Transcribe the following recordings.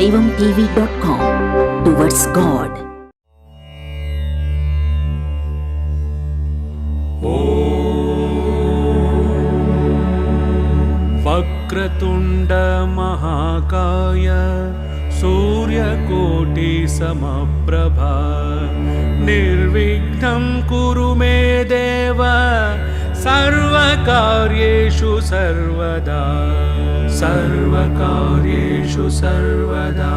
shaivamtv.com towards God. वक्रतुण्ड महाकाय सूर्यकोटि समप्रभा निर्विघ्नं कुरु मे देव सर्वकार्येषु सर्वदा सर्वकार्येषु सर्वदा।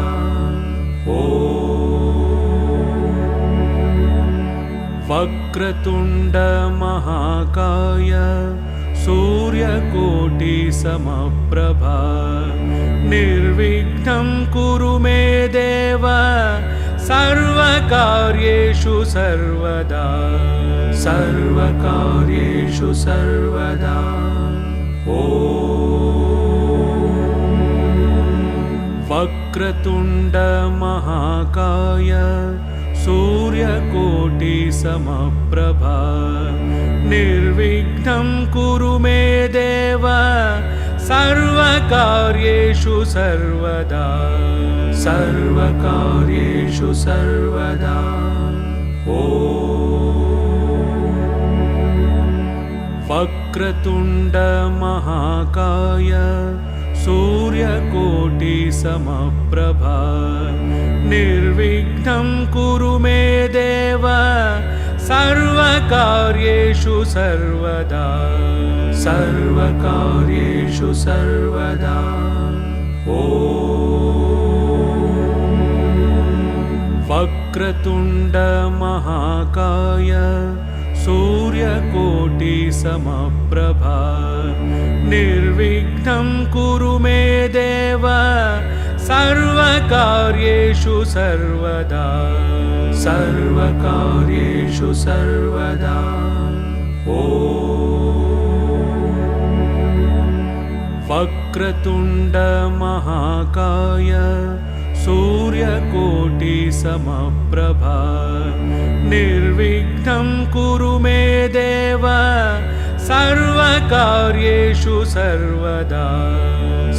वक्रतुण्ड महाकाय सूर्यकोटि समप्रभा निर्विघ्नं कुरु मे देव सर्वकार्येषु सर्वदा सर्वकार्येषु सर्वदा। वक्रतुण्ड महाकाय सूर्यकोटि समप्रभा निर्विघ्नं कुरु मे देव सर्वकार्येषु सर्वदा सर्वकार्येषु सर्वदा। वक्रतुण्ड महाकाय सूर्यकोटि समप्रभा निर्विघ्नं कुरु मे देव सर्वकार्येषु सर्वदा सर्वकार्येषु सर्वदा। वक्रतुण्ड महाकाय सूर्यकोटि समप्रभा निर्विघ्नं कुरु मे देव सर्वकार्येषु सर्वदा सर्वकार्येषु सर्वदा। वक्रतुण्ड महाकाय सूर्यकोटि समप्रभा निर्विघ्नं कुरु मे देव सर्वकार्येषु सर्वदा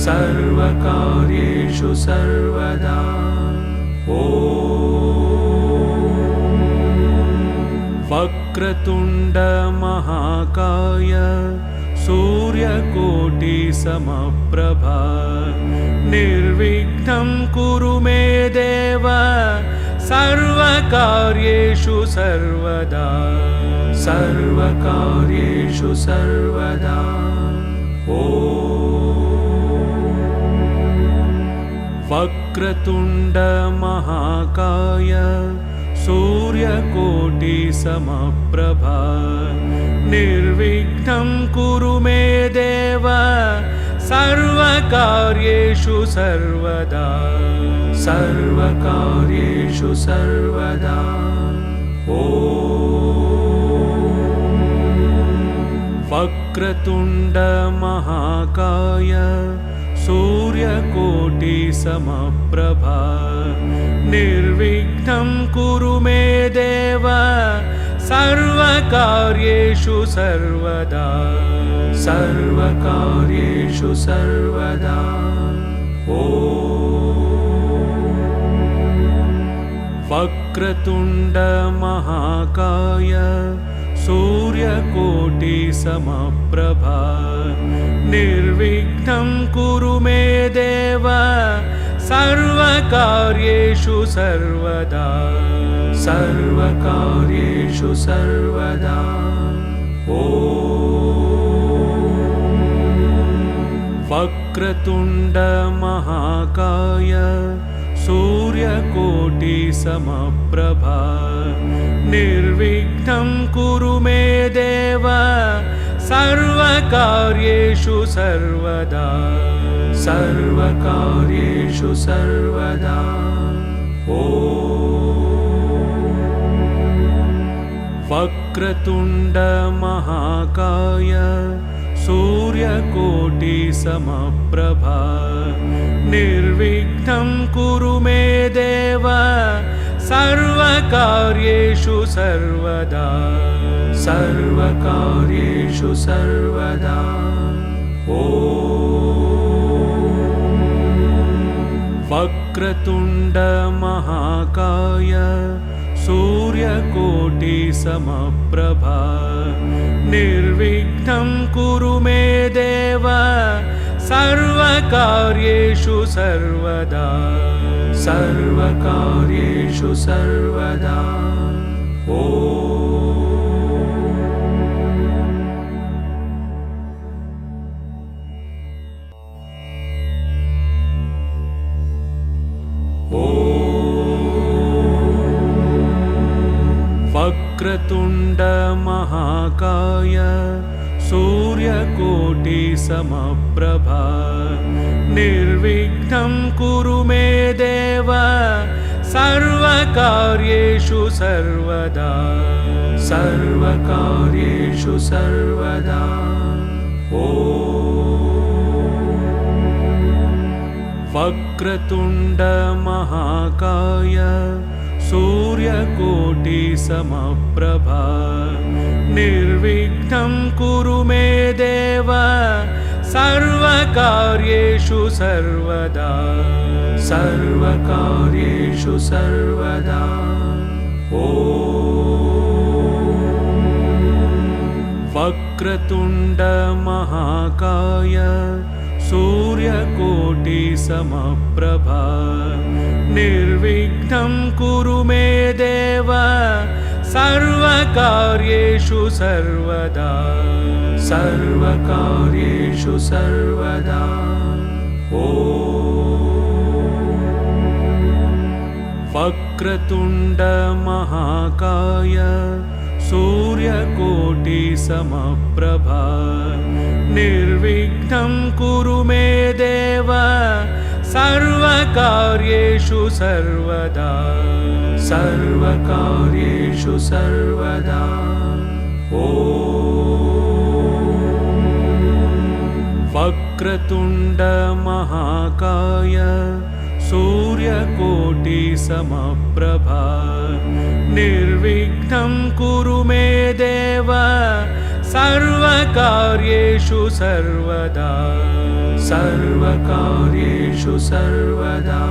सर्वकार्येषु सर्वदा। वक्रतुण्ड महाकाय सूर्यकोटि समप्रभा निर्विघ्नं कुरु मे देव सर्वकार्येषु सर्वदा सर्वकार्येषु सर्वदा। वक्रतुण्ड महाकाय सूर्यकोटि समप्रभा निर्विघ्नं कुरु मे देव सर्वकार्येषु सर्वदा सर्वकार्येषु सर्वदा। वक्रतुण्ड महाकाय सूर्यकोटि समप्रभा निर्विघ्नं कुरु मे देव सर्वकार्येषु सर्वदा सर्वकार्येषु सर्वदा। वक्रतुण्ड महाकाय सूर्यकोटि समप्रभा निर्विघ्नं कुरु मे देव सर्वकार्येषु सर्वदा सर्वकार्येषु सर्वदा। वक्रतुण्ड महाकाय सूर्यकोटि समप्रभा निर्विघ्नं कुरु मे देव सर्वकार्येषु सर्वदा सर्वकार्येषु सर्वदा। वक्रतुण्ड महाकाय सूर्यकोटि समप्रभा निर्विघ्नं कुरु मे देव सर्वकार्येषु सर्वदा सर्वकार्येषु सर्वदा। वक्रतुण्ड वक्रतुण्ड महाकाय सूर्यकोटिसमप्रभा निर्विघ्नं कुरु मे देव सर्वकार्येषु सर्वदा सर्वकार्येषु सर्वदा वक्रतुण्ड महाकाय सूर्यकोटिसमप्रभा निर्विघ्नं कुरु मे देव सर्वकार्येषु सर्वदा सर्वकार्येषु सर्वदा वक्रतुण्ड महाकाय सूर्यकोटिसमप्रभा निर्विघ्नं कुरु मे देव सर्वकार्येषु सर्वदा सर्वकार्येषु सर्वदा वक्रतुण्ड महाकाय सूर्यकोटिसमप्रभा निर्विघ्नं कुरु मे देव सर्वकार्येषु सर्वदा सर्वकार्येषु सर्वदा वक्रतुण्ड महाकाय सूर्यकोटिसमप्रभा निर्विघ्नं कुरु मे देव सर्वकार्येषु सर्वदा सर्वकार्येषु सर्वदा वक्रतुण्ड महाकाय सूर्यकोटिसमप्रभा निर्विघ्नं कुरु मे देव सर्वकार्येषु सर्वदा सर्वकार्येषु सर्वदा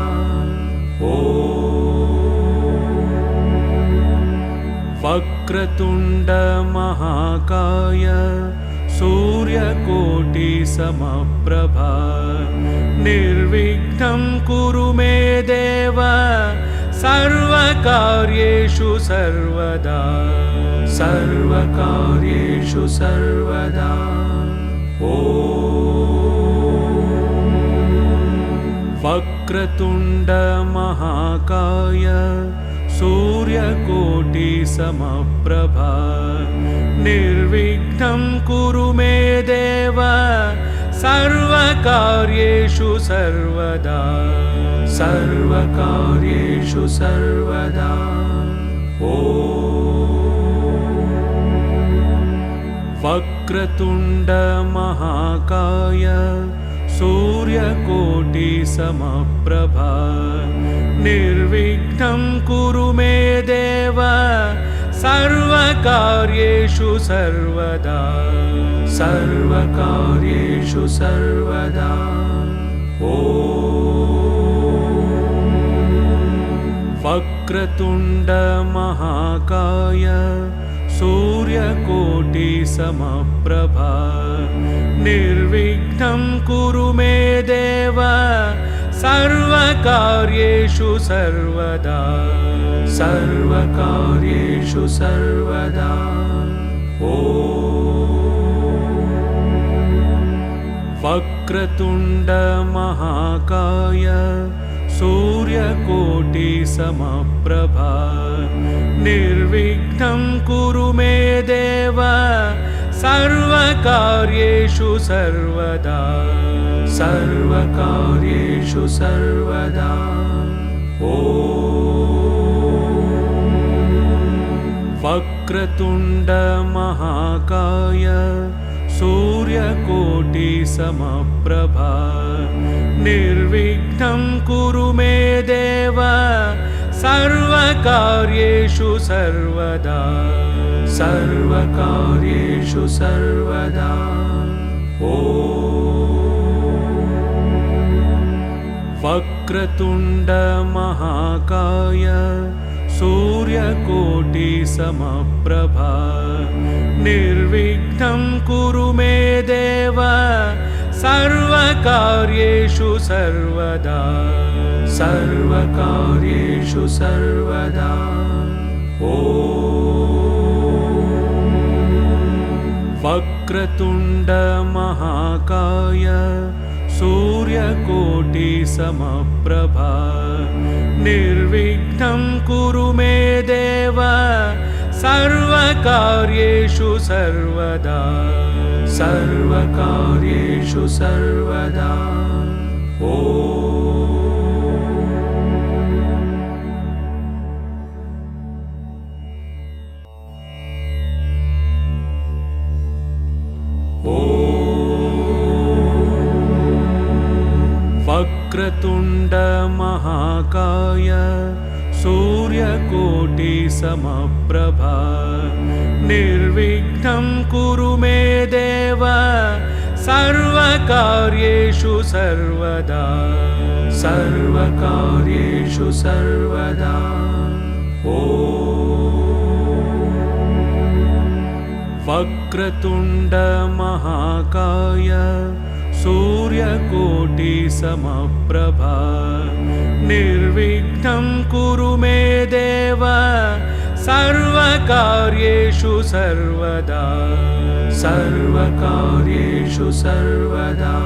वक्रतुण्ड महाकाय सूर्यकोटिसमप्रभा निर्विघ्नं कुरु मे देव सर्वकार्येषु सर्वदा सर्वकार्येषु सर्वदा वक्रतुण्ड महाकाय सूर्यकोटिसमप्रभा निर्विघ्नं कुरु मे देव सर्वकार्येषु सर्वदा सर्वकार्येषु सर्वदा वक्रतुण्ड महाकाय सूर्यकोटिसमप्रभा निर्विघ्नं कुरु मे देव सर्वकार्येषु सर्वदा सर्वकार्येषु सर्वदा वक्रतुण्ड महाकाय सूर्यकोटिसमप्रभा निर्विघ्नं कुरु मे देव सर्वकार्येषु सर्वदा सर्वकार्येषु सर्वदा वक्रतुण्ड महाकाय सूर्यकोटिसमप्रभा निर्विघ्नं कुरु मे देव सर्वकार्येषु सर्वदा सर्वकार्येषु सर्वदा वक्रतुण्ड महाकाय सूर्यकोटिसमप्रभा निर्विघ्नं कुरु मे देव सर्वकार्येषु सर्वदा सर्वकार्येषु सर्वदा वक्रतुण्ड वक्रतुण्ड महाकाय सूर्यकोटिसमप्रभा निर्विघ्नं कुरु मे देव सर्वकार्येषु सर्वदा सर्वकार्येषु सर्वदा वक्रतुण्ड महाकाय सूर्यकोटिसमप्रभा निर्विघ्नं कुरु मे देव सर्वकार्येषु सर्वदा सर्वकार्येषु सर्वदा वक्रतुण्ड महाकाय सूर्यकोटिसमप्रभा निर्विघ्नं कुरु मे देव सर्वकार्येषु सर्वदा सर्वकार्येषु सर्वदा वक्रतुण्ड महाकाय सूर्यकोटिसमप्रभा निर्विघ्नं कुरु मे देव सर्वकार्येषु सर्वदा सर्वकार्येषु सर्वदा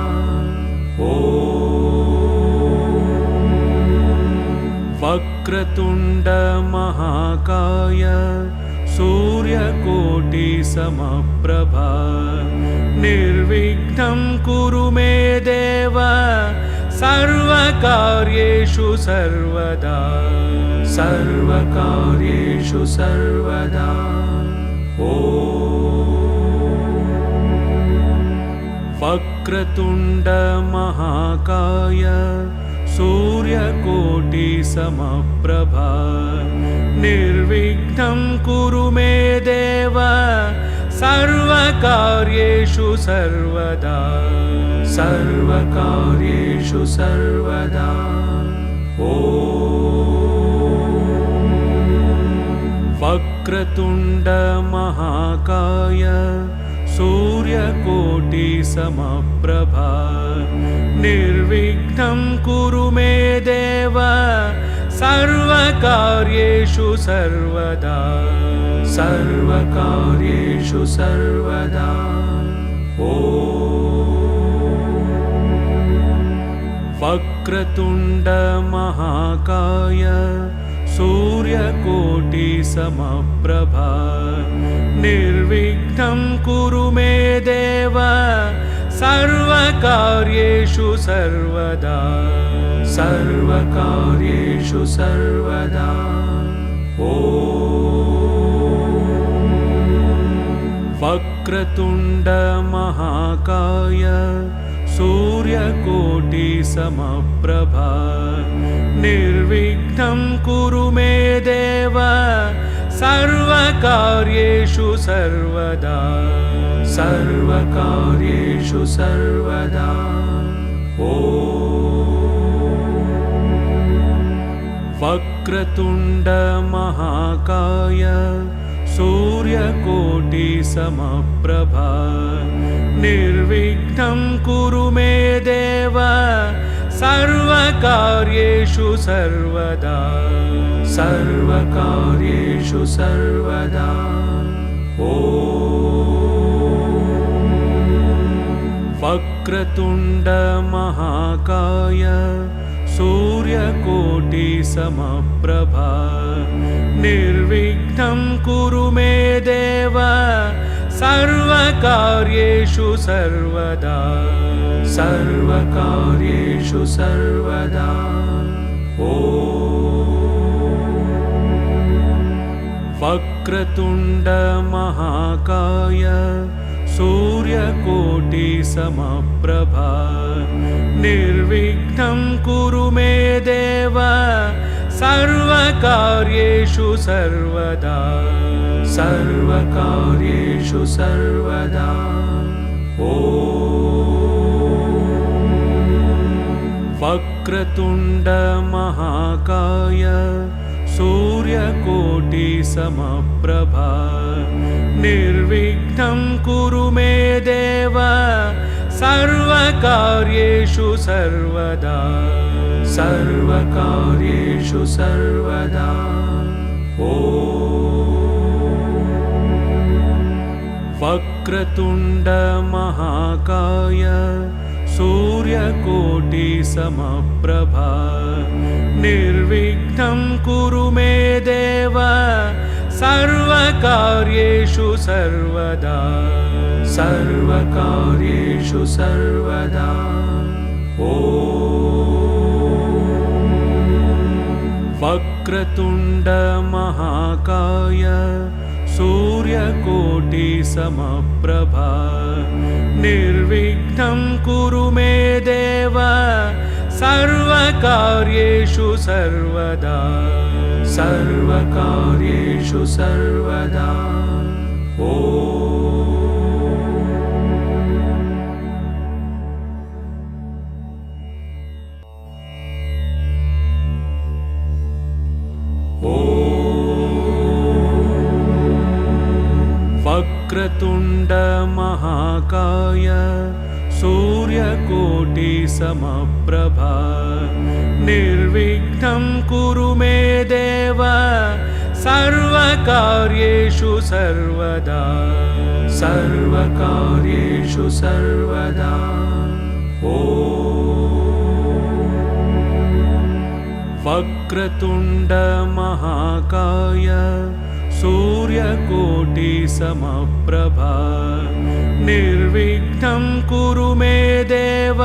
वक्रतुण्ड महाकाय सूर्यकोटिसमप्रभा निर्विघ्नं कुरु मे देव सर्वकार्येषु सर्वदा सर्वकार्येषु सर्वदा वक्रतुण्ड महाकाय सूर्यकोटिसमप्रभा निर्विघ्नं कुरु मे देव सर्वकार्येषु सर्वदा सर्वकार्येषु सर्वदा वक्रतुण्ड महाकाय सूर्यकोटिसमप्रभा निर्विघ्नं कुरु मे देव सर्वकार्येषु सर्वदा सर्वकार्येषु सर्वदा वक्रतुण्ड महाकाय सूर्यकोटिसमप्रभा निर्विघ्नं कुरु मे देव सर्वकार्येषु सर्वदा सर्वकार्येषु सर्वदा वक्रतुण्ड महाकाय सूर्यकोटिसमप्रभा निर्विघ्नं कुरु मे देव सर्वकार्येषु सर्वदा सर्वकार्येषु सर्वदा वक्रतुण्ड महाकाय सूर्यकोटिसमप्रभा निर्विघ्नं कुरु मे देव सर्वकार्येषु सर्वदा सर्वकार्येषु सर्वदा वक्रतुण्ड महाकाय सूर्यकोटिसमप्रभा निर्विघ्नं कुरु मे देव सर्वकार्येषु सर्वदा सर्वकार्येषु सर्वदा वक्रतुण्ड महाकाय सूर्यकोटिसमप्रभा निर्विघ्नं कुरु मे देव सर्वकार्येषु सर्वदा सर्वकार्येषु सर्वदा वक्रतुण्ड वक्रतुण्ड महाकाय सूर्यकोटिसमप्रभा निर्विघ्नं कुरु मे देव सर्वकार्येषु सर्वदा सर्वकार्येषु सर्वदा। वक्रतुण्ड महाकाय सूर्यकोटिसमप्रभा निर्विघ्नं कुरु मे देव सर्वकार्येषु सर्वदा सर्वकार्येषु सर्वदा। वक्रतुण्ड महाकाय सूर्यकोटिसमप्रभा निर्विघ्नं कुरु मे देव सर्वकार्येषु सर्वदा सर्वकार्येषु सर्वदा। वक्रतुण्ड महाकाय सूर्यकोटिसमप्रभा निर्विघ्नं कुरु मे देव सर्वकार्येषु सर्वदा सर्वकार्येषु सर्वदा। वक्रतुण्ड महाकाय सूर्यकोटिसमप्रभा निर्विघ्नं कुरु मे देव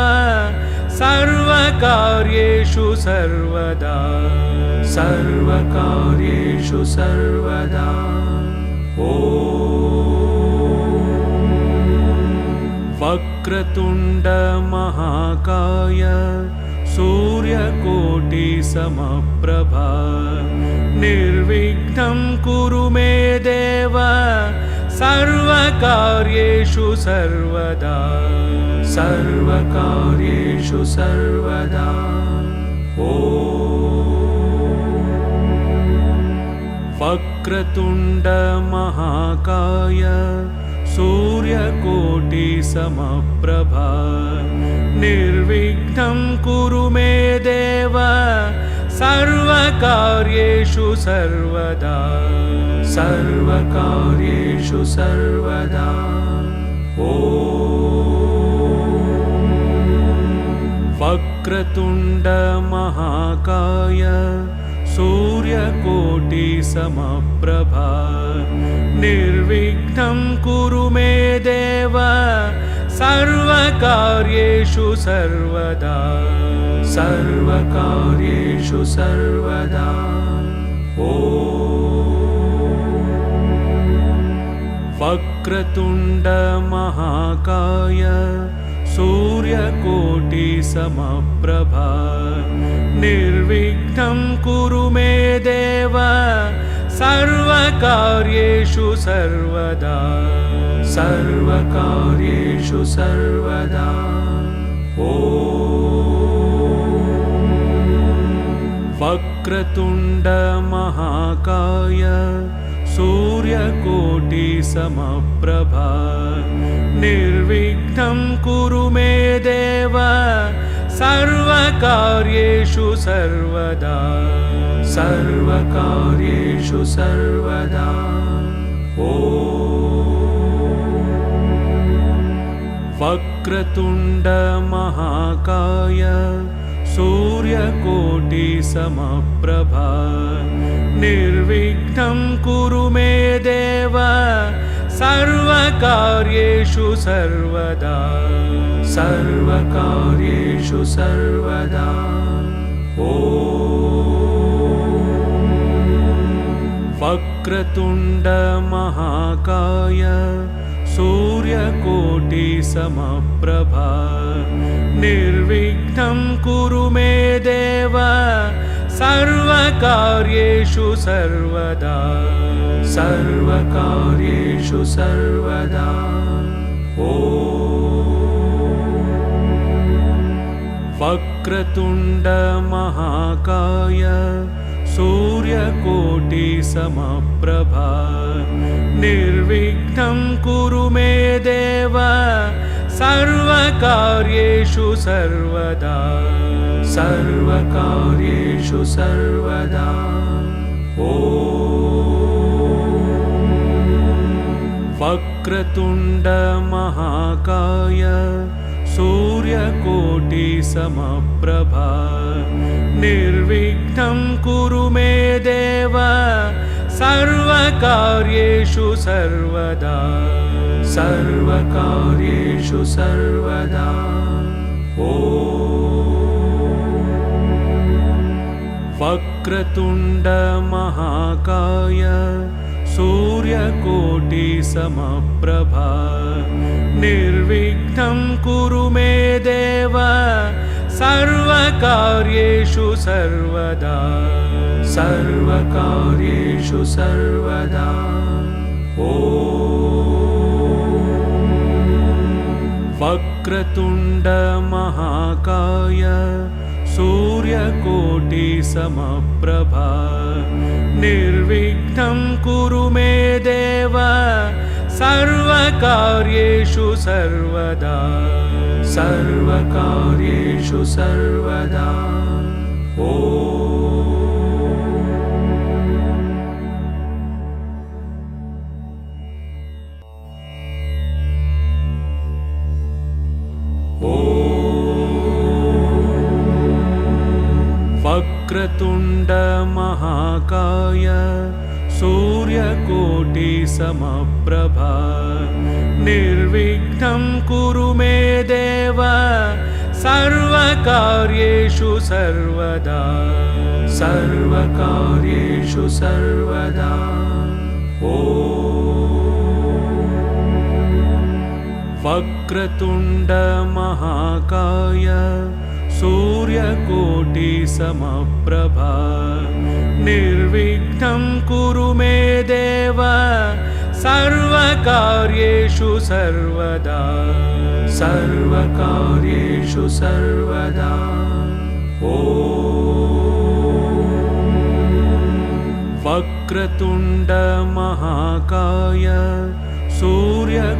सर्वकार्येषु सर्वदा सर्वकार्येषु सर्वदा। वक्रतुण्ड महाकाय सूर्यकोटिसमप्रभा निर्विघ्नं कुरु मे देव सर्वकार्येषु सर्वदा सर्वकार्येषु सर्वदा। वक्रतुण्ड महाकाय सूर्यकोटिसमप्रभा निर्विघ्नं कुरु मे देव सर्वकार्येषु सर्वदा सर्वकार्येषु सर्वदा। वक्रतुण्ड महाकाय सूर्यकोटिसमप्रभा निर्विघ्नं कुरु मे देव सर्वकार्येषु सर्वदा सर्वकार्येषु सर्वदा। वक्रतुण्ड महाकाय सूर्यकोटिसमप्रभा निर्विघ्नं कुरु मे देव सर्वकार्येषु सर्वदा सर्वकार्येषु सर्वदा। वक्रतुण्ड महाकाय सूर्यकोटिसमप्रभा निर्विघ्नं कुरु मे देव सर्वकार्येषु सर्वदा सर्वकार्येषु सर्वदा। वक्रतुण्ड महाकाय सूर्यकोटिसमप्रभा निर्विघ्नं कुरु मे देव सर्वकार्येषु सर्वदा सर्वकार्येषु सर्वदा। वक्रतुण्ड महाकाय सूर्यकोटिसमप्रभा निर्विघ्नं कुरु मे देव सर्वकार्येषु सर्वदा सर्वकार्येषु सर्वदा। वक्रतुण्ड महाकाय सूर्यकोटिसमप्रभा निर्विघ्नं कुरु मे देव सर्वकार्येषु सर्वदा सर्वकार्येषु सर्वदा वक्रतुण्ड महाकाय सूर्यकोटिसमप्रभा निर्विघ्नं कुरु मे देव सर्वकार्येषु सर्वदा सर्वकार्येषु सर्वदा वक्रतुण्ड महाकाय सूर्यकोटिसमप्रभा निर्विघ्नं कुरु मे देव सर्वकार्येषु सर्वदा सर्वकार्येषु सर्वदा वक्रतुण्ड महाकाय सूर्यकोटिसमप्रभा निर्विघ्नं कुरु मे देव सर्वकार्येषु सर्वदा सर्वकार्येषु सर्वदा वक्रतुण्ड महाकाय सूर्यकोटिसमप्रभा निर्विघ्नं कुरु मे देव सर्वकार्येषु सर्वदा सर्वकार्येषु सर्वदा वक्रतुण्ड महाकाय सूर्यकोटिसमप्रभा निर्विघ्नं कुरु मे देव सर्वकार्येषु सर्वदा सर्वकार्येषु सर्वदा वक्रतुण्ड महाकाय सूर्यकोटिसमप्रभा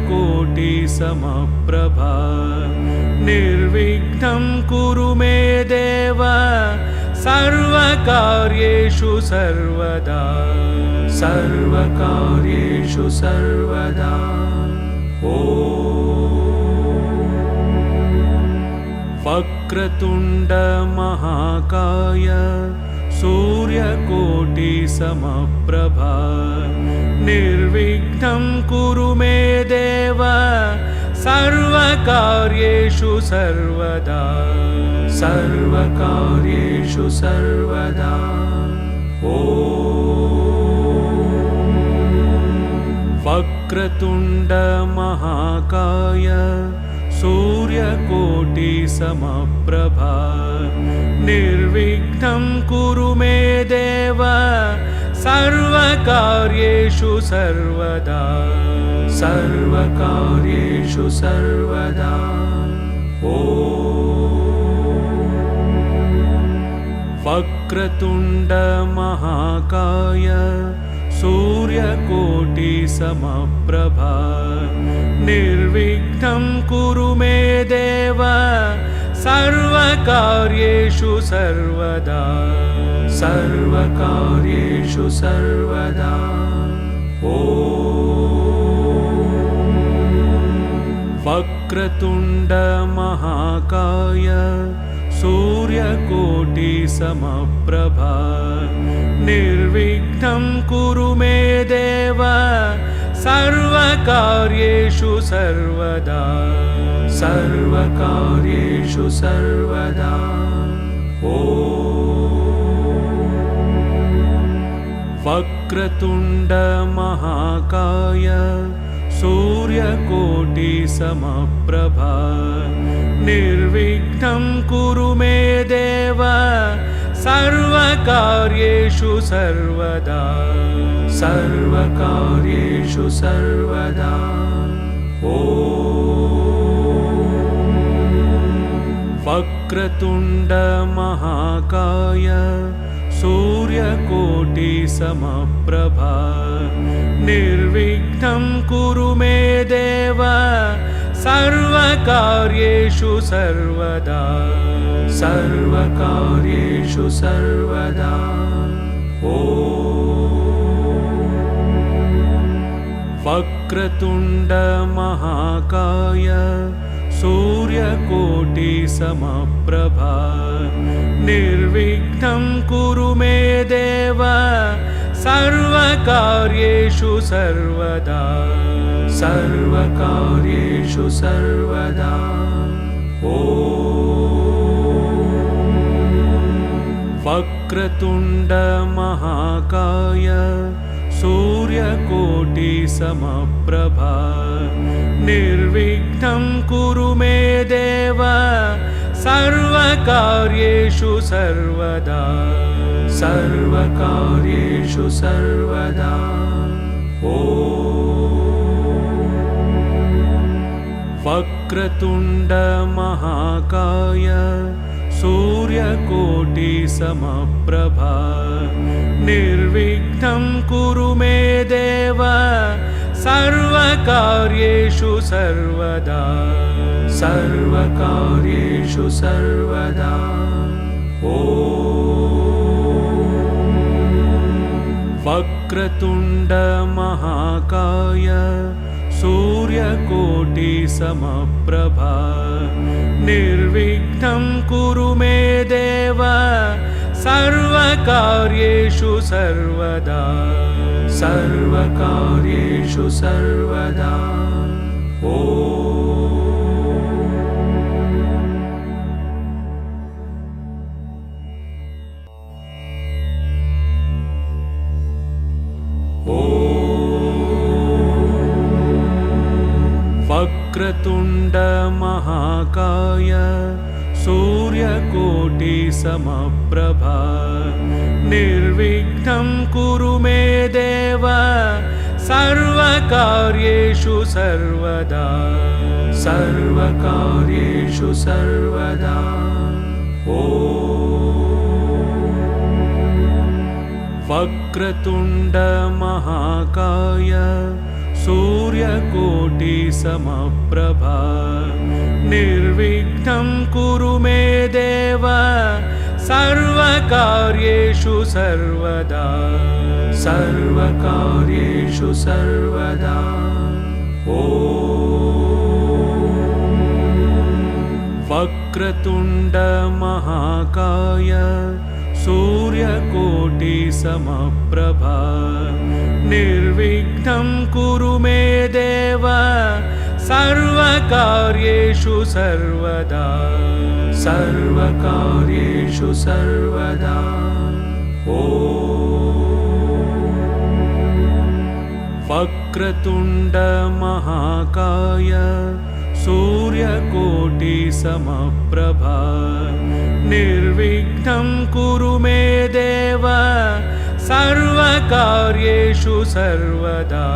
निर्विघ्नं कुरु मे देव सर्वकार्येषु सर्वदा सर्वकार्येषु सर्वदा वक्रतुण्ड महाकाय सूर्यकोटिसमप्रभा निर्विघ्नं कुरु मे देव सर्वकार्येषु सर्वदा सर्वकार्येषु सर्वदा वक्रतुण्ड महाकाय सूर्यकोटिसमप्रभा निर्विघ्नं कुरु मे देव सर्वकार्येषु सर्वदा सर्वकार्येषु सर्वदा वक्रतुण्ड महाकाय सूर्यकोटिसमप्रभा निर्विघ्नं कुरु मे देव सर्वकार्येषु सर्वदा सर्वकार्येषु सर्वदा वक्रतुण्ड महाकाय सूर्यकोटिसमप्रभा निर्विघ्नं कुरु मे देव सर्वकार्येषु सर्वदा सर्वकार्येषु सर्वदा वक्रतुण्ड महाकाय सूर्यकोटिसमप्रभा निर्विघ्नं कुरु मे देव सर्वकार्येषु सर्वदा सर्वकार्येषु सर्वदा वक्रतुण्ड महाकाय सूर्यकोटिसमप्रभा निर्विघ्नं कुरु मे देव सर्वकार्येषु सर्वदा सर्वकार्येषु सर्वदा वक्रतुण्ड महाकाय सूर्यकोटिसमप्रभा निर्विघ्नं कुरु मे देव सर्वकार्येषु सर्वदा सर्वकार्येषु सर्वदा वक्रतुण्ड महाकाय सूर्यकोटिसमप्रभा निर्विघ्नं कुरु मे देव सर्वकार्येषु सर्वदा सर्वकार्येषु सर्वदा वक्रतुण्ड महाकाय सूर्यकोटिसमप्रभा निर्विघ्नं कुरु मे देव सर्वकार्येषु सर्वदा सर्वकार्येषु सर्वदा वक्रतुण्ड महाकाय सूर्यकोटिसमप्रभा निर्विघ्नं कुरु मे देव सर्वकार्येषु सर्वदा सर्वकार्येषु सर्वदा वक्रतुण्ड महाकाय सूर्यकोटिसमप्रभा निर्विघ्नं कुरु मे देव सर्वकार्येषु सर्वदा सर्वकार्येषु सर्वदा वक्रतुण्ड महाकाय सूर्यकोटिसमप्रभा निर्विघ्नं कुरु मे देव सर्वकार्येषु सर्वदा सर्वकार्येषु सर्वदा वक्रतुण्ड महाकाय सूर्यकोटिसमप्रभा निर्विघ्नं कुरु मे देव सर्वकार्येषु सर्वदा सर्वकार्येषु सर्वदा वक्रतुण्ड महाकाय सूर्यकोटिसमप्रभा निर्विघ्नं कुरु मे देव सर्वकार्येषु सर्वदा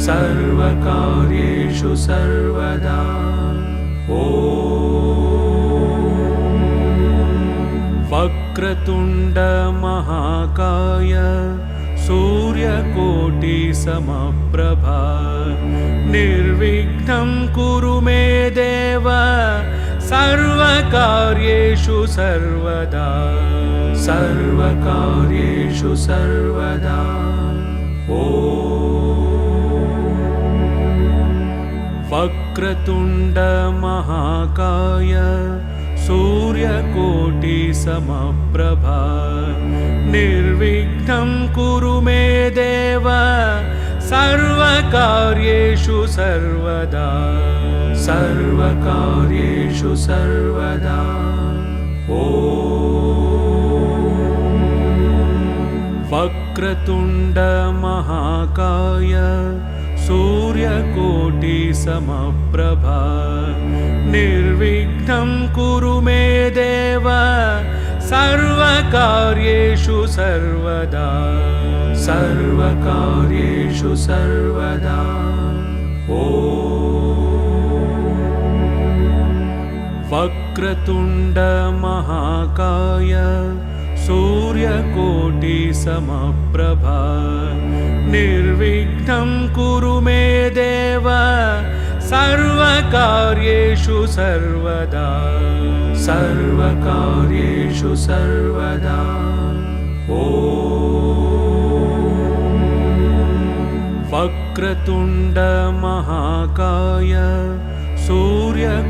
सर्वकार्येषु सर्वदा वक्रतुण्ड महाकाय सूर्यकोटिसमप्रभा निर्विघ्नं कुरु मे देव सर्वकार्येषु सर्वदा सर्वकार्येषु सर्वदा वक्रतुण्ड महाकाय सूर्यकोटिसमप्रभा निर्विघ्नं कुरु मे देव सर्वकार्येषु सर्वदा सर्वकार्येषु सर्वदा वक्रतुण्ड महाकाय सूर्यकोटिसमप्रभा निर्विघ्नं कुरु मे देव सर्वकार्येषु सर्वदा सर्वकार्येषु सर्वदा वक्रतुण्ड वक्रतुण्ड महाकाय सूर्यकोटिसमप्रभा निर्विघ्नं कुरु मे देव सर्वकार्येषु सर्वदा सर्वकार्येषु सर्वदा वक्रतुण्ड महाकाय सूर्यकोटिसमप्रभा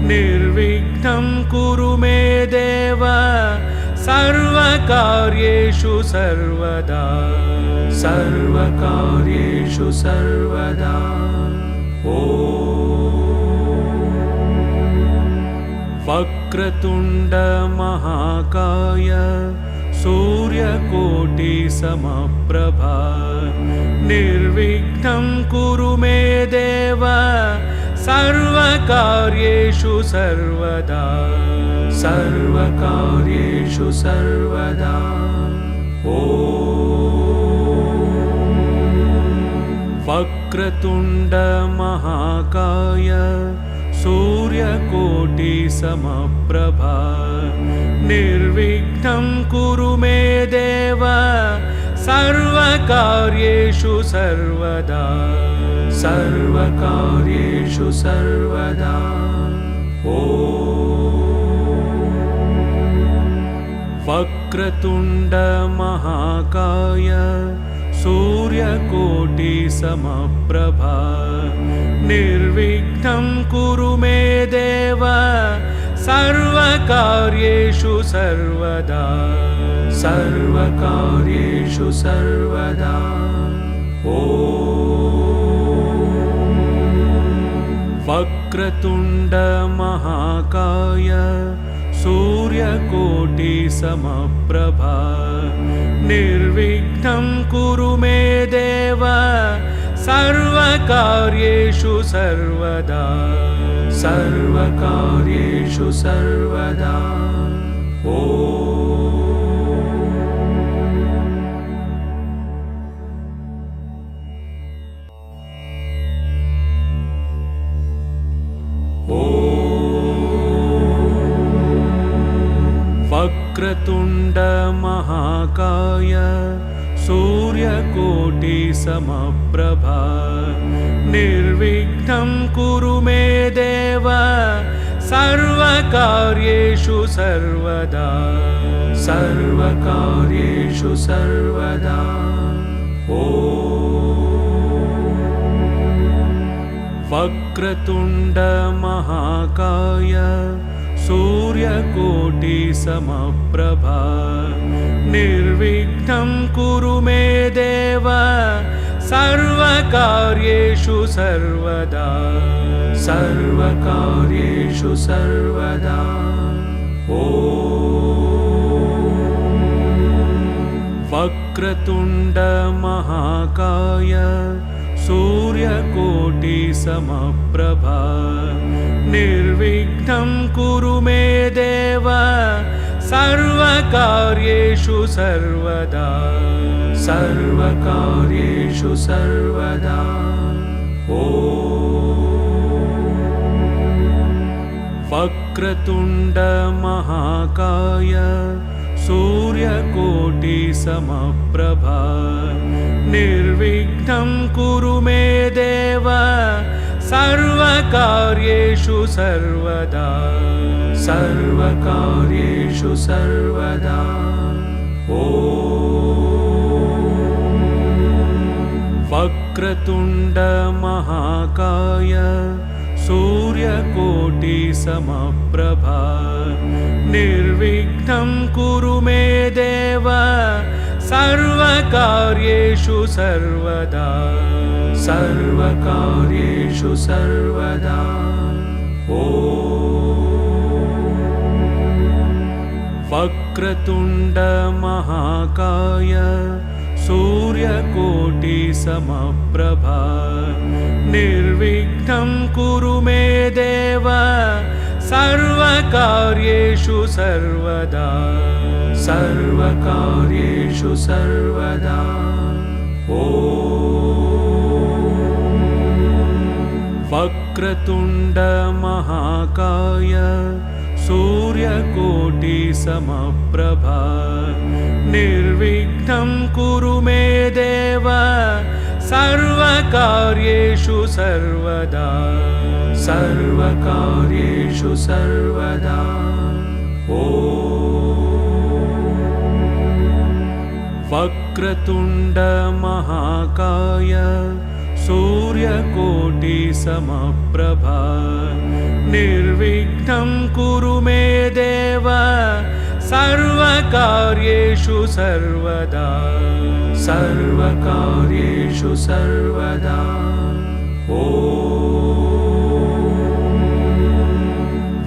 निर्विघ्नं कुरु मे देव सर्वकार्येषु सर्वदा सर्वकार्येषु सर्वदा वक्रतुण्ड महाकाय सूर्यकोटिसमप्रभा निर्विघ्नं कुरु मे देव सर्वकार्येषु सर्वदा सर्वकार्येषु सर्वदा वक्रतुण्ड महाकाय सूर्यकोटिसमप्रभा निर्विघ्नं कुरु मे देव सर्वकार्येषु सर्वदा सर्वकार्येषु सर्वदा वक्रतुण्ड महाकाय सूर्यकोटिसमप्रभा निर्विघ्नं कुरु मे देव सर्वकार्येषु सर्वदा सर्वकार्येषु सर्वदा वक्रतुण्ड महाकाय सूर्यकोटिसमप्रभा निर्विघ्नं कुरु मे देव सर्वकार्येषु सर्वदा सर्वकार्येषु सर्वदा वक्रतुण्ड महाकाय सूर्यकोटिसमप्रभा निर्विघ्नं कुरु मे देव सर्वकार्येषु सर्वदा सर्वकार्येषु सर्वदा वक्रतुण्ड महाकाय सूर्यकोटिसमप्रभा निर्विघ्नं कुरु मे देव सर्वकार्येषु सर्वदा सर्वकार्येषु सर्वदा वक्रतुण्ड महाकाय सूर्यकोटिसमप्रभा निर्विघ्नं कुरु मे देव सर्वकार्येषु सर्वदा सर्वकार्येषु सर्वदा वक्रतुण्ड महाकाय सूर्यकोटिसमप्रभा निर्विघ्नं कुरु मे देव सर्वकार्येषु सर्वदा सर्वकार्येषु सर्वदा वक्रतुण्ड महाकाय सूर्यकोटिसमप्रभा निर्विघ्नं कुरु मे देव सर्वकार्येषु सर्वदा सर्वकार्येषु सर्वदा वक्रतुण्ड महाकाय सूर्यकोटिसमप्रभा निर्विघ्नं कुरु मे देव सर्वकार्येषु सर्वदा सर्वकार्येषु सर्वदा वक्रतुण्ड वक्रतुण्ड महाकाय सूर्यकोटिसमप्रभा निर्विघ्नं कुरु मे देव सर्वकार्येषु सर्वदा सर्वकार्येषु सर्वदा वक्रतुण्ड महाकाय सूर्यकोटिसमप्रभा निर्विघ्नं कुरु मे देव सर्वकार्येषु सर्वदा सर्वकार्येषु सर्वदा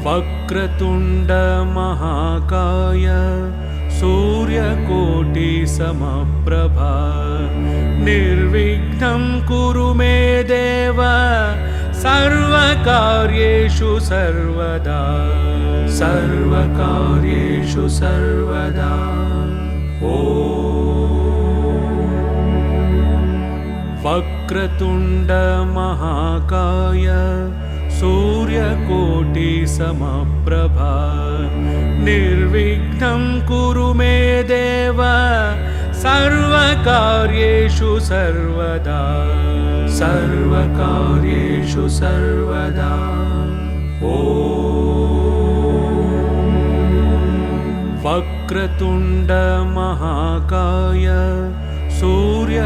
वक्रतुण्ड महाकाय सूर्यकोटिसमप्रभा निर्विघ्नं कुरु मे देव सर्वकार्येषु सर्वदा सर्वकार्येषु सर्वदा वक्रतुण्ड महाकाय सूर्यकोटिसमप्रभा निर्विघ्नं कुरु मे देव सर्वकार्येषु सर्वदा सर्वकार्येषु सर्वदा वक्रतुण्ड महाकाय सूर्यकोटिसमप्रभा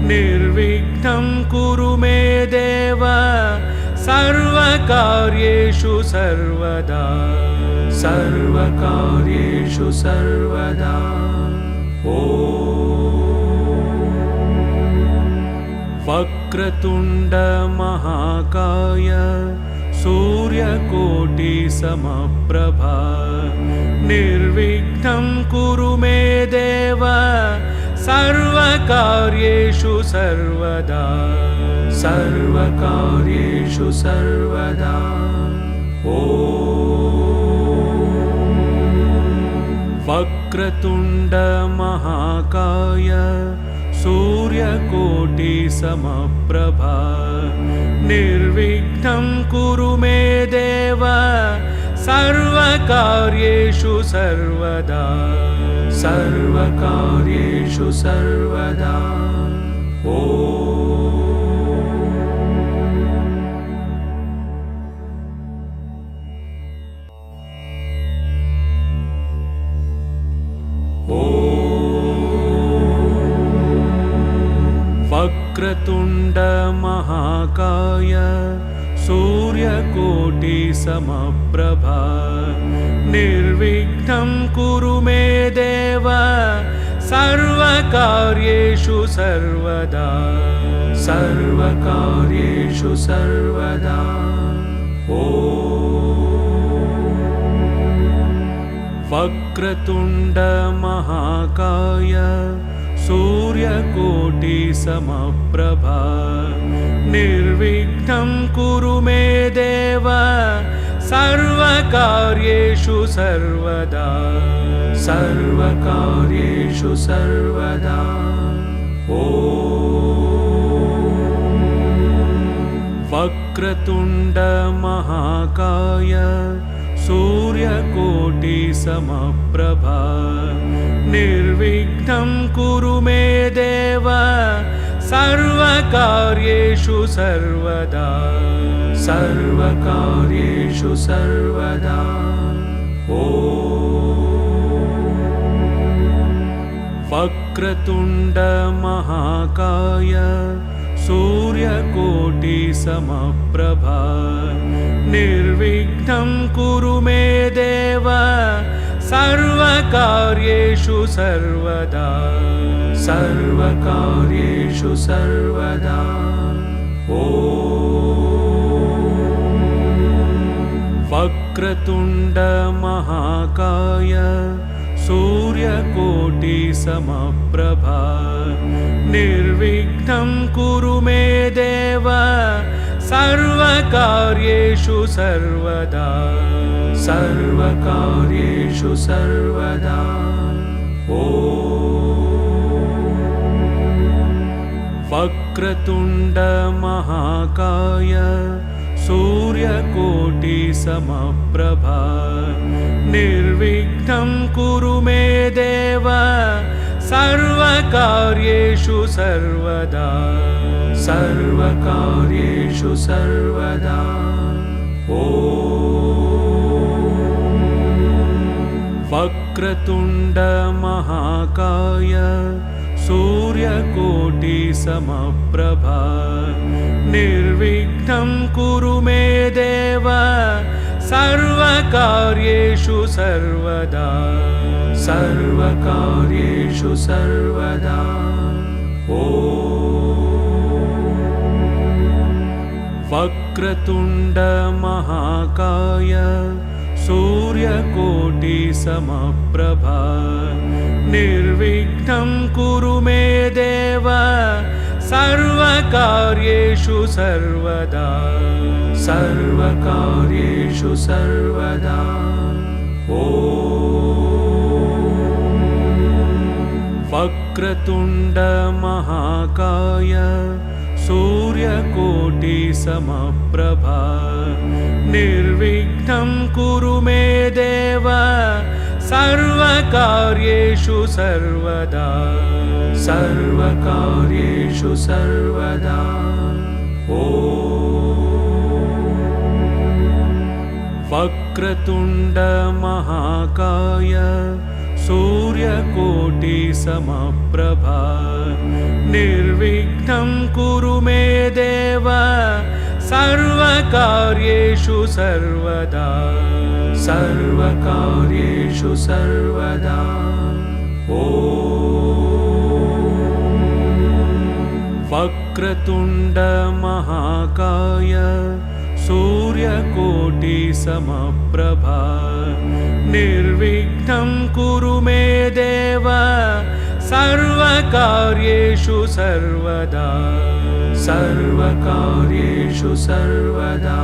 निर्विघ्नं कुरु मे देव सर्वकार्येषु सर्वदा सर्वकार्येषु सर्वदा वक्रतुण्ड महाकाय सूर्यकोटिसमप्रभा निर्विघ्नं कुरु मे देव सर्वकार्येषु सर्वदा सर्वकार्येषु सर्वदा वक्रतुण्ड महाकाय सूर्यकोटिसमप्रभा निर्विघ्नं कुरु मे देव सर्वकार्येषु सर्वदा सर्वकार्येषु सर्वदा वक्रतुण्ड महाकाय सूर्यकोटिसमप्रभा निर्विघ्नं कुरु मे देव सर्वकार्येषु सर्वदा सर्वकार्येषु सर्वदा वक्रतुण्ड महाकाय सूर्यकोटिसमप्रभा निर्विघ्नं कुरु मे देव सर्वकार्येषु सर्वदा सर्वकार्येषु सर्वदा वक्रतुण्ड महाकाय सूर्यकोटिसमप्रभा निर्विघ्नं कुरु मे देव सर्वकार्येषु सर्वदा सर्वकार्येषु सर्वदा वक्रतुण्ड महाकाय सूर्यकोटिसमप्रभा निर्विघ्नं कुरु मे देव सर्वकार्येषु सर्वदा सर्वकार्येषु सर्वदा वक्रतुण्ड महाकाय सूर्यकोटिसमप्रभा निर्विघ्नं कुरु मे देव सर्वकार्येषु सर्वदा सर्वकार्येषु सर्वदा वक्रतुण्ड वक्रतुण्ड महाकाय सूर्यकोटिसमप्रभा निर्विघ्नं कुरु मे देव सर्वकार्येषु सर्वदा सर्वकार्येषु सर्वदा वक्रतुण्ड महाकाय सूर्यकोटिसमप्रभा निर्विघ्नं कुरु मे देव सर्वकार्येषु सर्वदा सर्वकार्येषु सर्वदा वक्रतुण्ड महाकाय सूर्यकोटिसमप्रभा निर्विघ्नं कुरु मे देव सर्वकार्येषु सर्वदा सर्वकार्येषु सर्वदा वक्रतुण्ड महाकाय सूर्यकोटिसमप्रभा निर्विघ्नं कुरु मे देव सर्वकार्येषु सर्वदा सर्वकार्येषु सर्वदा वक्रतुण्ड महाकाय सूर्यकोटिसमप्रभा निर्विघ्नं कुरु मे देव सर्वकार्येषु सर्वदा सर्वकार्येषु सर्वदा वक्रतुण्ड महाकाय सूर्यकोटिसमप्रभा निर्विघ्नं कुरु मे देव सर्वकार्येषु सर्वदा सर्वकार्येषु सर्वदा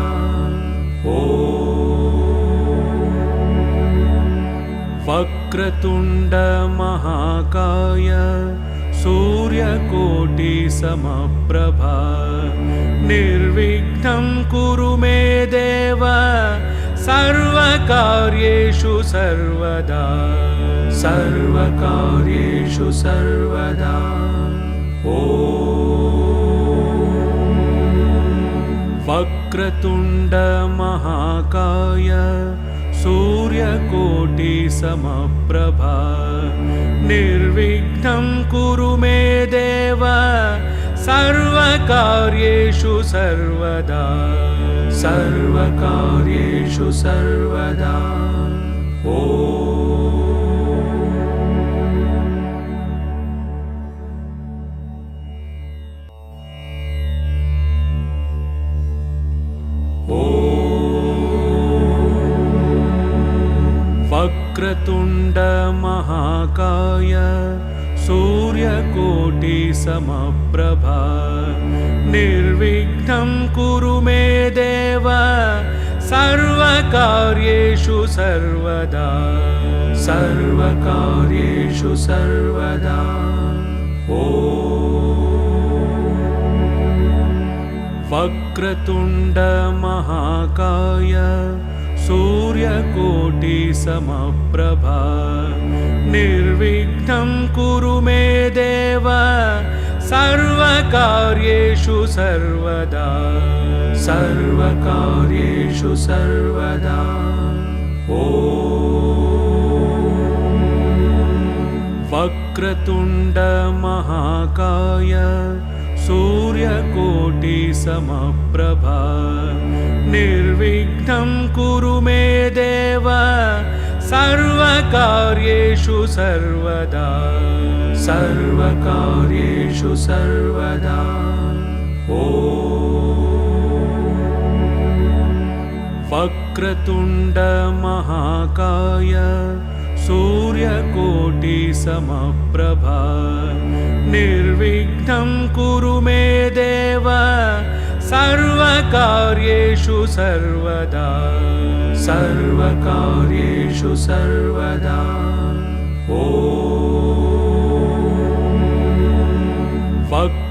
वक्रतुण्ड महाकाय सूर्यकोटिसमप्रभा निर्विघ्नं कुरु मे देव सर्वकार्येषु सर्वदा सर्वकार्येषु सर्वदा वक्रतुण्ड महाकाय सूर्यकोटिसमप्रभा निर्विघ्नं कुरु मे देव सर्वकार्येषु सर्वदा सर्वकार्येषु सर्वदा वक्रतुण्ड महाकाय सूर्यकोटिसमप्रभा निर्विघ्नं कुरु मे देव सर्वकार्येषु सर्वदा सर्वकार्येषु सर्वदा वक्रतुण्ड महाकाय सूर्यकोटिसमप्रभा निर्विघ्नं कुरु मे देव सर्वकार्येषु सर्वदा सर्वकार्येषु सर्वदा वक्रतुण्ड महाकाय सूर्यकोटिसमप्रभा निर्विघ्नं कुरु मे देव सर्वकार्येषु सर्वदा सर्वकार्येषु सर्वदा वक्रतुण्ड महाकाय सूर्यकोटिसमप्रभा निर्विघ्नं कुरु मे देव सर्वकार्येषु सर्वदा सर्वकार्येषु सर्वदा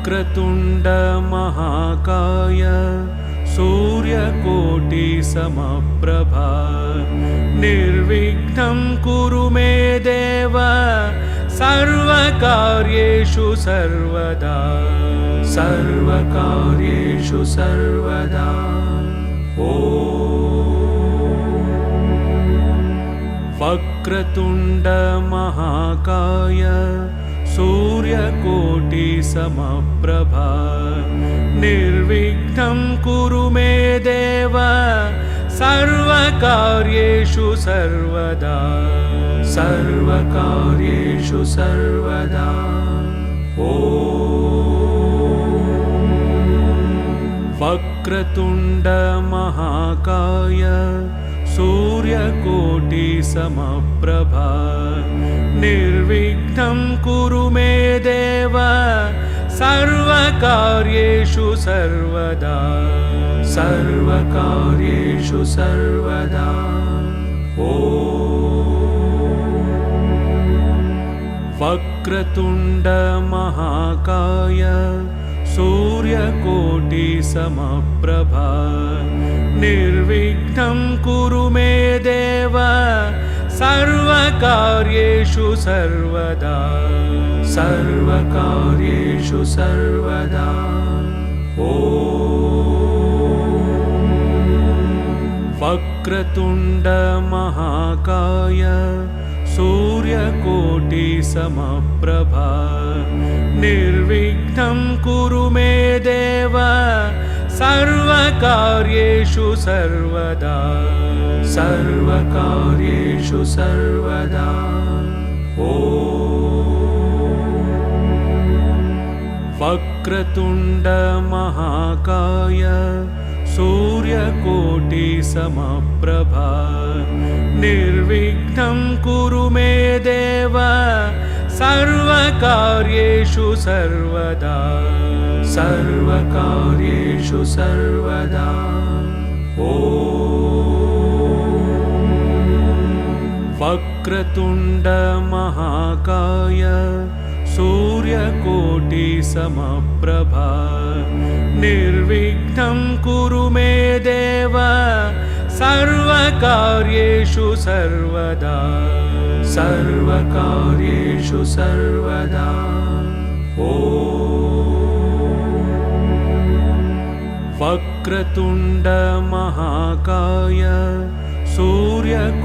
वक्रतुण्ड महाकाय सूर्यकोटिसमप्रभा निर्विघ्नं कुरु मे देव सर्वकार्येषु सर्वदा सर्वकार्येषु सर्वदा वक्रतुण्ड महाकाय सूर्यकोटिसमप्रभा निर्विघ्नं कुरु मे देव सर्वकार्येषु सर्वदा सर्वकार्येषु सर्वदा वक्रतुण्ड महाकाय सूर्यकोटिसमप्रभा निर्विघ्नं कुरु मे देव सर्वकार्येषु सर्वदा सर्वकार्येषु सर्वदा वक्रतुण्ड महाकाय सूर्यकोटिसमप्रभा निर्विघ्नं कुरु मे देव सर्वकार्येषु सर्वदा सर्वकार्येषु सर्वदा वक्रतुण्ड महाकाय सूर्यकोटिसमप्रभा निर्विघ्नं कुरु मे देव सर्वकार्येषु सर्वदा सर्वकार्येषु सर्वदा वक्रतुण्ड महाकाय सूर्यकोटिसमप्रभा निर्विघ्नं कुरु मे देव सर्वकार्येषु सर्वदा सर्वकार्येषु सर्वदा वक्रतुण्ड महाकाय सूर्यकोटिसमप्रभा निर्विघ्नं कुरु मे देव सर्वकार्येषु सर्वदा सर्वकार्येषु सर्वदा वक्रतुण्ड महाकाय सूर्यकोटिसमप्रभा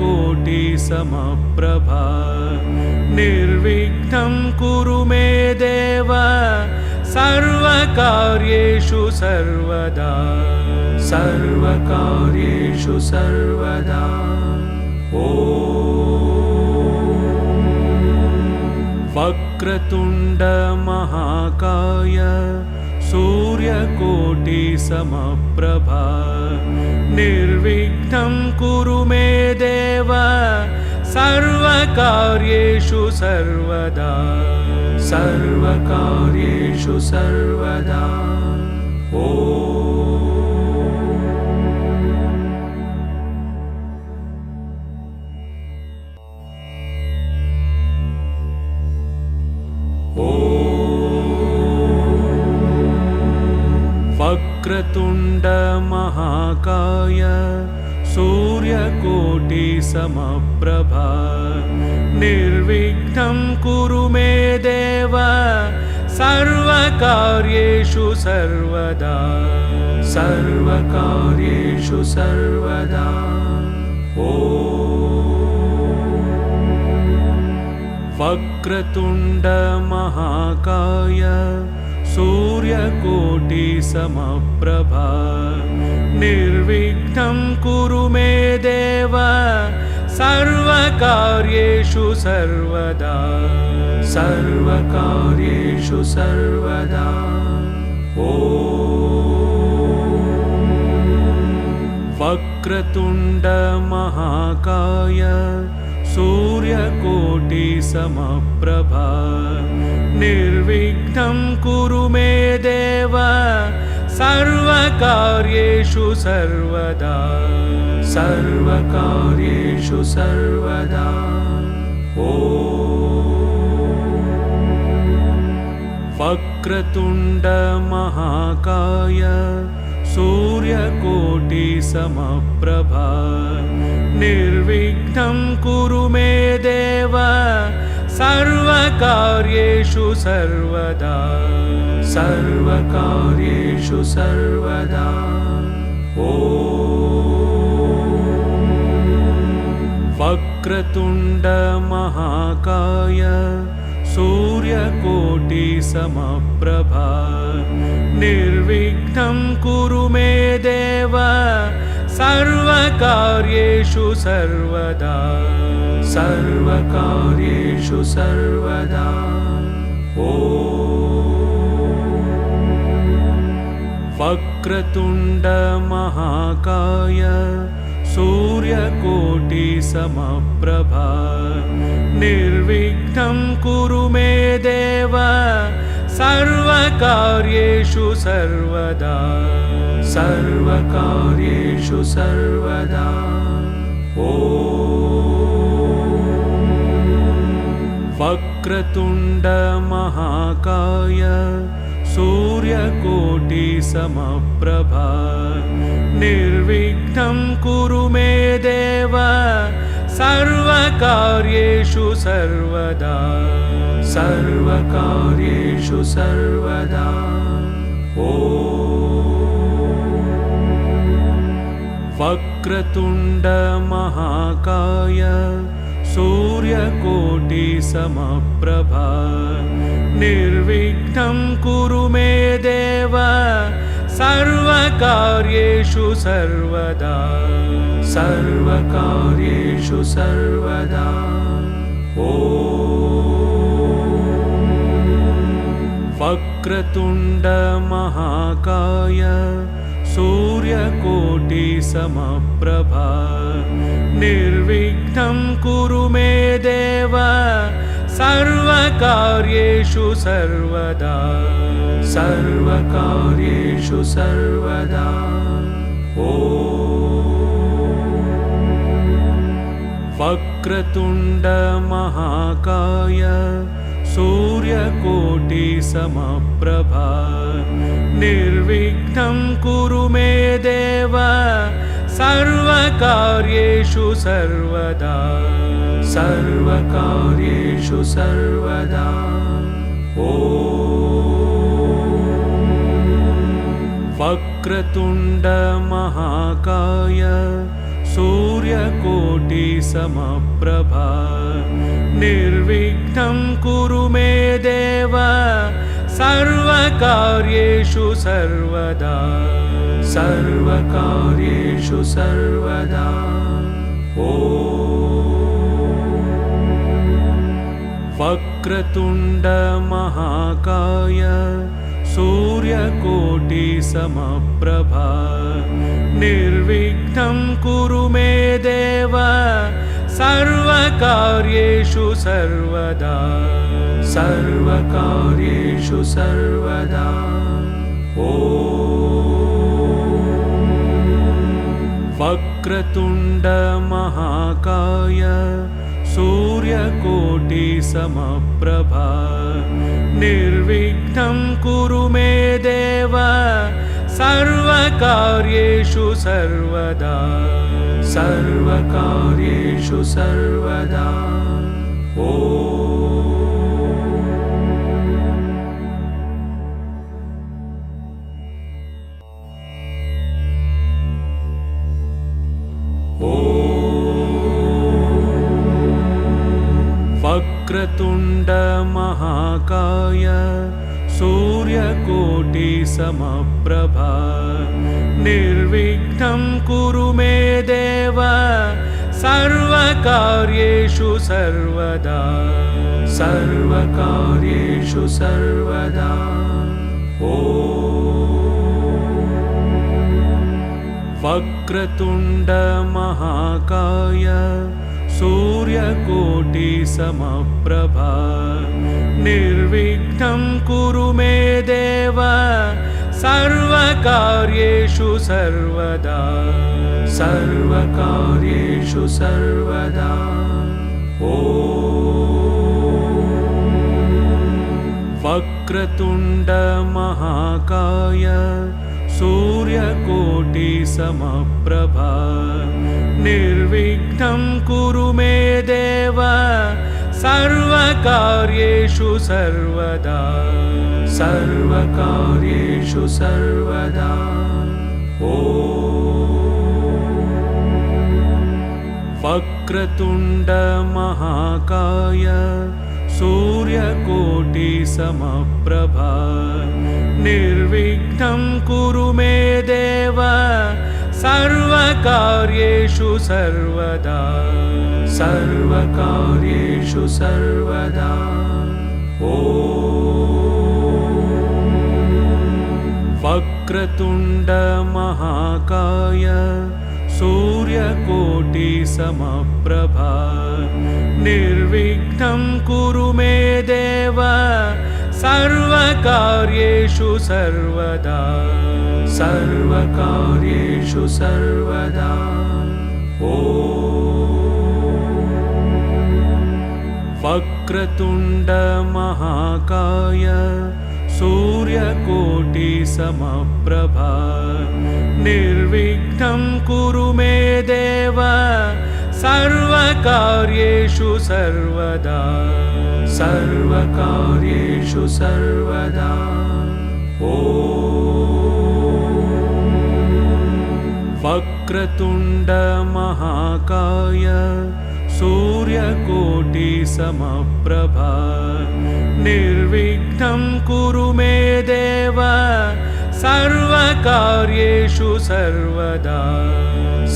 निर्विघ्नं कुरु मे देव सर्वकार्येषु सर्वदा सर्वकार्येषु सर्वदा वक्रतुण्ड महाकाय सूर्यकोटिसमप्रभा निर्विघ्नं कुरु मे देव सर्वकार्येषु सर्वदा सर्वकार्येषु सर्वदा वक्रतुण्ड महाकाय सूर्यकोटिसमप्रभा निर्विघ्नं कुरु मे देव सर्वकार्येषु सर्वदा सर्वकार्येषु सर्वदा वक्रतुण्ड महाकाय सूर्यकोटिसमप्रभा निर्विघ्नं कुरु मे देव सर्वकार्येषु सर्वदा सर्वकार्येषु सर्वदा वक्रतुण्ड महाकाय सूर्यकोटिसमप्रभा निर्विघ्नं कुरु मे देव सर्वकार्येषु सर्वदा सर्वकार्येषु सर्वदा वक्रतुण्ड महाकाय सूर्यकोटिसमप्रभा निर्विघ्नं कुरु मे देव सर्वकार्येषु सर्वदा सर्वकार्येषु सर्वदा वक्रतुण्ड महाकाय सूर्यकोटिसमप्रभा निर्विघ्नं कुरु मे देव सर्वकार्येषु सर्वदा सर्वकार्येषु सर्वदा वक्रतुण्ड महाकाय सूर्यकोटिसमप्रभा निर्विघ्नं कुरु मे देव सर्वकार्येषु सर्वदा सर्वकार्येषु सर्वदा वक्रतुण्ड महाकाय सूर्यकोटिसमप्रभा निर्विघ्नं कुरु मे देव सर्वकार्येषु सर्वदा सर्वकार्येषु सर्वदा वक्रतुण्ड महाकाय सूर्यकोटिसमप्रभा निर्विघ्नं कुरु मे देव सर्वकार्येषु सर्वदा सर्वकार्येषु सर्वदा वक्रतुण्ड महाकाय सूर्यकोटिसमप्रभा निर्विघ्नं कुरु मे देव सर्वकार्येषु सर्वदा सर्वकार्येषु सर्वदा वक्रतुण्ड महाकाय सूर्यकोटिसमप्रभा निर्विघ्नं कुरु मे देव सर्वकार्येषु सर्वदा सर्वकार्येषु सर्वदा वक्रतुण्ड महाकाय सूर्यकोटिसमप्रभा निर्विघ्नं कुरु मे देव सर्वकार्येषु सर्वदा सर्वकार्येषु सर्वदा वक्रतुण्ड महाकाय सूर्यकोटिसमप्रभा निर्विघ्नं कुरु मे देव सर्वकार्येषु सर्वदा सर्वकार्येषु सर्वदा वक्रतुण्ड महाकाय सूर्यकोटिसमप्रभा निर्विघ्नं कुरु मे देव सर्वकार्येषु सर्वदा सर्वकार्येषु सर्वदा वक्रतुण्ड महाकाय सूर्यकोटिसमप्रभा निर्विघ्नं कुरु मे देव सर्वकार्येषु सर्वदा सर्वकार्येषु सर्वदा वक्रतुण्ड महाकाय सूर्यकोटिसमप्रभा निर्विघ्नं कुरु मे देव सर्वकार्येषु सर्वदा सर्वकार्येषु सर्वदा वक्रतुण्ड महाकाय सूर्यकोटिसमप्रभा निर्विघ्नं कुरु मे देव सर्वकार्येषु सर्वदा सर्वकार्येषु सर्वदा वक्रतुण्ड महाकाय सूर्यकोटिसमप्रभा निर्विघ्नं कुरु मे देव सर्वकार्येषु सर्वदा सर्वकार्येषु सर्वदा वक्रतुण्ड महाकाय सूर्यकोटिसमप्रभा निर्विघ्नं कुरु मे देव सर्वकार्येषु सर्वदा सर्वकार्येषु सर्वदा वक्रतुण्ड महाकाय सूर्यकोटिसमप्रभा निर्विघ्नं कुरु मे देव सर्वकार्येषु सर्वदा सर्वकार्येषु सर्वदा वक्रतुण्ड महाकाय सूर्यकोटिसमप्रभा निर्विघ्नं कुरु मे देव सर्वकार्येषु सर्वदा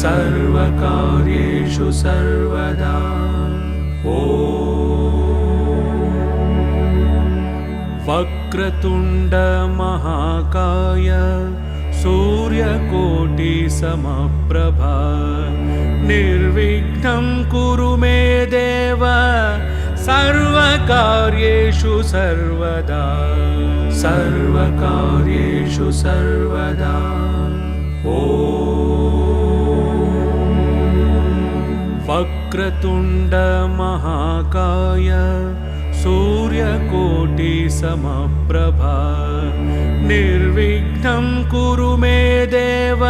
सर्वकार्येषु सर्वदा वक्रतुण्ड महाकाय सूर्यकोटिसमप्रभा निर्विघ्नं कुरु मे देव सर्वकार्येषु सर्वदा सर्वकार्येषु सर्वदा वक्रतुण्ड महाकाय सूर्यकोटिसमप्रभा निर्विघ्नं कुरु मे देव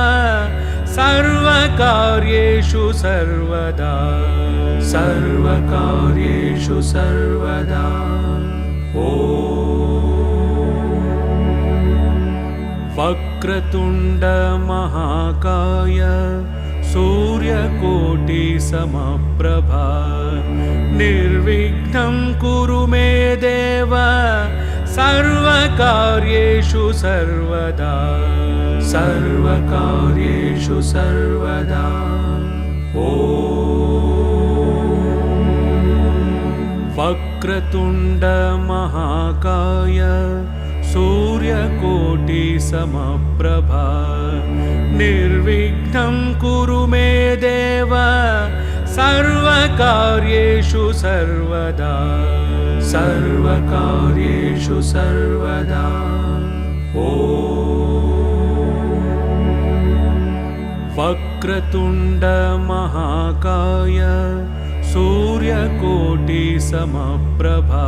सर्वकार्येषु सर्वदा सर्वकार्येषु सर्वदा वक्रतुण्ड महाकाय सूर्यकोटिसमप्रभा निर्विघ्नं कुरु मे देव सर्वकार्येषु सर्वदा सर्वकार्येषु सर्वदा वक्रतुण्ड महाकाय सूर्यकोटिसमप्रभा निर्विघ्नं कुरु मे देव सर्वकार्येषु सर्वदा सर्वकार्येषु सर्वदा वक्रतुण्ड महाकाय सूर्यकोटिसमप्रभा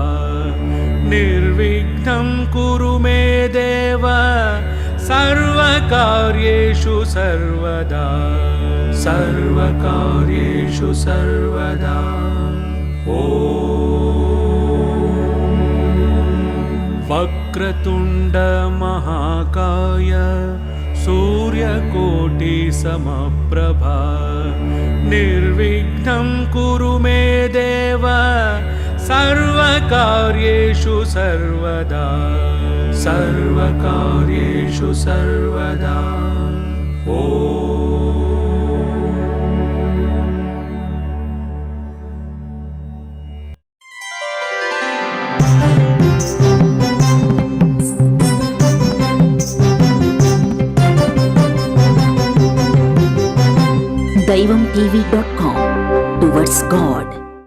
निर्विघ्नं कुरु मे देव सर्वकार्येषु सर्वदा सर्वकार्येषु सर्वदा वक्रतुण्ड महाकाय सूर्यकोटिसमप्रभा निर्विघ्नं कुरु मे देव सर्वकार्येषु सर्वदा सर्वकार्येषु सर्वदा Daivam TV.com. Towards God.